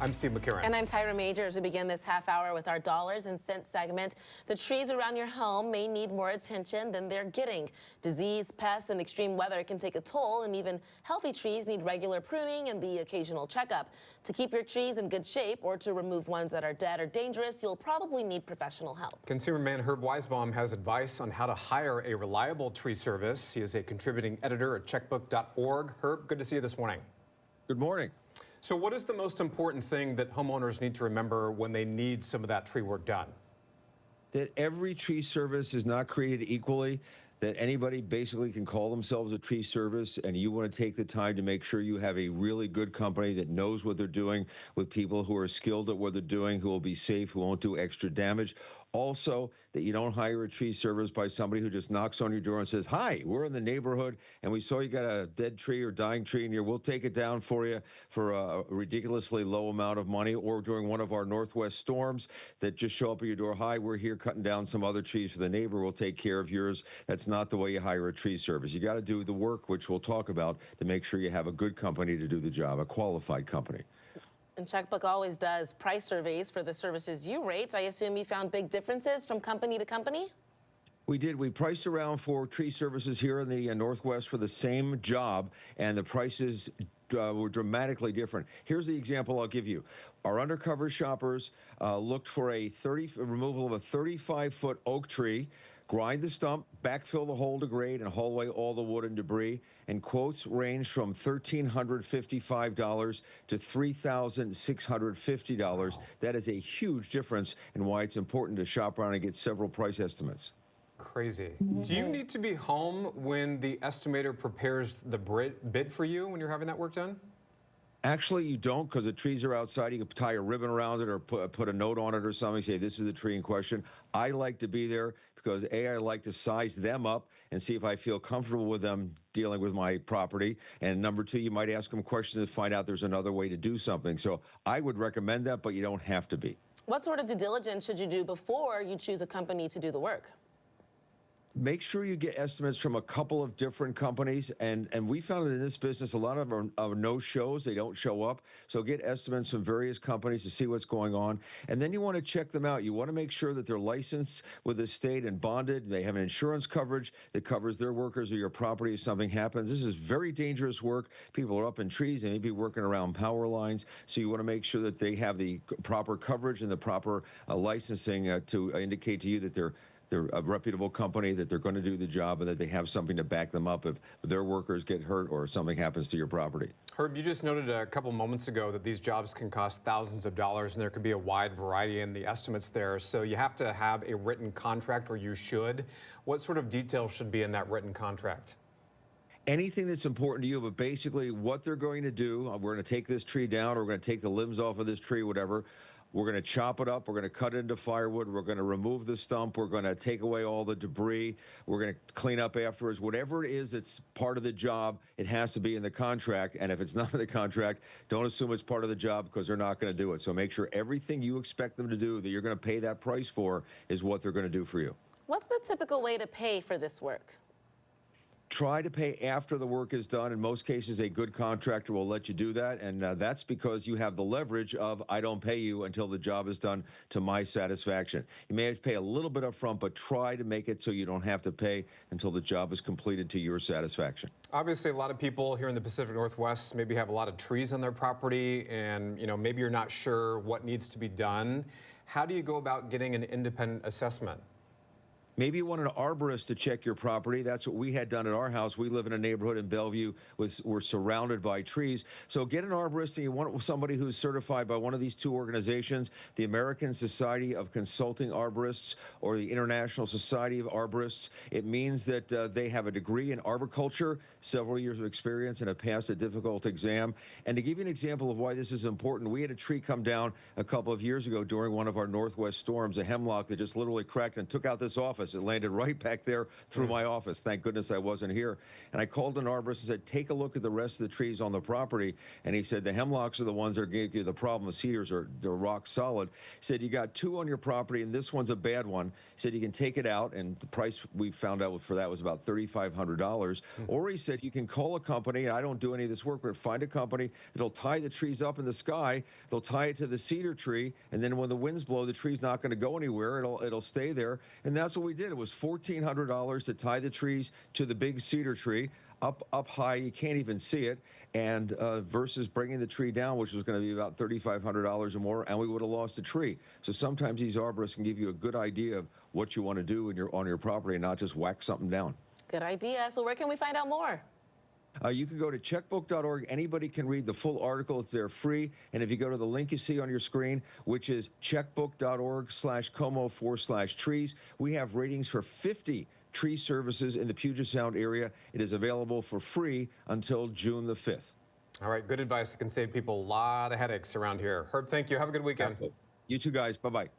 I'm Steve McCarran. And I'm Tyra Majors. We begin this half hour with our dollars and cents segment. The trees around your home may need more attention than they're getting. Disease, pests, and extreme weather can take a toll, and even healthy trees need regular pruning and the occasional checkup. To keep your trees in good shape or to remove ones that are dead or dangerous, you'll probably need professional help. Consumer man Herb Weisbaum has advice on how to hire a reliable tree service. He is a contributing editor at checkbook.org. Herb, good to see you this morning. Good morning. So what is the most important thing that homeowners need to remember when they need some of that tree work done? That every tree service is not created equally, that anybody basically can call themselves a tree service, and you want to take the time to make sure you have a really good company that knows what they're doing, with people who are skilled at what they're doing, who will be safe, who won't do extra damage. Also, that you don't hire a tree service by somebody who just knocks on your door and says, "Hi, we're in the neighborhood, and we saw you got a dead tree or dying tree in here. We'll take it down for you for a ridiculously low amount of money," or during one of our Northwest storms that just show up at your door, "Hi, we're here cutting down some other trees for the neighbor. We'll take care of yours." That's not the way you hire a tree service. You got to do the work, which we'll talk about, to make sure you have a good company to do the job, a qualified company. And Checkbook always does price surveys for the services you rate. I assume you found big differences from company to company? We did. We priced around for tree services here in the Northwest for the same job, and the prices were dramatically different. Here's the example I'll give you. Our undercover shoppers looked for a removal of a 35-foot oak tree, grind the stump, backfill the hole to grade, and haul away all the wood and debris. And quotes range from $1,355 to $3,650. Wow. That is a huge difference, and why it's important to shop around and get several price estimates. Crazy. Do you need to be home when the estimator prepares the bid for you when you're having that work done? Actually, you don't, because the trees are outside. You can tie a ribbon around it or put a note on it or something, say this is the tree in question. I like to be there because, A, I like to size them up and see if I feel comfortable with them dealing with my property. And number two, you might ask them questions and find out there's another way to do something. So I would recommend that, but you don't have to be. What sort of due diligence should you do before you choose a company to do the work? Make sure you get estimates from a couple of different companies, and we found that in this business, a lot of them are no-shows. They don't show up. So get estimates from various companies to see what's going on, and then you want to check them out. You want to make sure that they're licensed with the state and bonded. They have an insurance coverage that covers their workers or your property if something happens. This is very dangerous work. People are up in trees. They may be working around power lines, so you want to make sure that they have the proper coverage and the proper licensing to indicate to you that they're a reputable company, that they're going to do the job, and that they have something to back them up if their workers get hurt or something happens to your property. Herb, you just noted a couple moments ago that these jobs can cost thousands of dollars, and there could be a wide variety in the estimates there. So you have to have a written contract, or you should. What sort of details should be in that written contract? Anything that's important to you, but basically what they're going to do. We're going to take this tree down, or we're going to take the limbs off of this tree, whatever. We're going to chop it up. We're going to cut it into firewood. We're going to remove the stump. We're going to take away all the debris. We're going to clean up afterwards. Whatever it is that's part of the job, it has to be in the contract. And if it's not in the contract, don't assume it's part of the job, because they're not going to do it. So make sure everything you expect them to do, that you're going to pay that price for, is what they're going to do for you. What's the typical way to pay for this work? Try to pay after the work is done. In most cases, a good contractor will let you do that, and that's because you have the leverage of, I don't pay you until the job is done to my satisfaction. You may have to pay a little bit up front, but try to make it so you don't have to pay until the job is completed to your satisfaction. Obviously, a lot of people here in the Pacific Northwest maybe have a lot of trees on their property, and maybe you're not sure what needs to be done. How do you go about getting an independent assessment? Maybe you want an arborist to check your property. That's what we had done at our house. We live in a neighborhood in Bellevue. We're surrounded by trees. So get an arborist, and you want somebody who's certified by one of these two organizations, the American Society of Consulting Arborists or the International Society of Arborists. It means that they have a degree in arboriculture, several years of experience, and have passed a difficult exam. And to give you an example of why this is important, we had a tree come down a couple of years ago during one of our Northwest storms, a hemlock that just literally cracked and took out this office. office. It landed right back there through my office. Thank goodness I wasn't here. And I called an arborist and said, take a look at the rest of the trees on the property. And he said, the hemlocks are the ones that give you the problem. The cedars are they're rock solid. He said, you got 2 on your property, and this one's a bad one. He said, you can take it out, and the price we found out for that was about $3,500. Or he said, you can call a company, and I don't do any of this work, but find a company that'll tie the trees up in the sky. They'll tie it to the cedar tree, and then when the winds blow, the tree's not going to go anywhere. It'll stay there. And that's what we did. It was $1,400 to tie the trees to the big cedar tree. Up high, you can't even see it, and versus bringing the tree down, which was going to be about $3,500 or more, and we would have lost a tree. So sometimes these arborists can give you a good idea of what you want to do on your property and not just whack something down. Good idea. So where can we find out more? You can go to checkbook.org. Anybody can read the full article. It's there free. And if you go to the link you see on your screen, which is checkbook.org/como4/trees, we have ratings for 50 tree services in the Puget Sound area. It is available for free until June the 5th. All right, good advice that can save people a lot of headaches around here. Herb, thank you. Have a good weekend. You two guys. Bye-bye. Bye.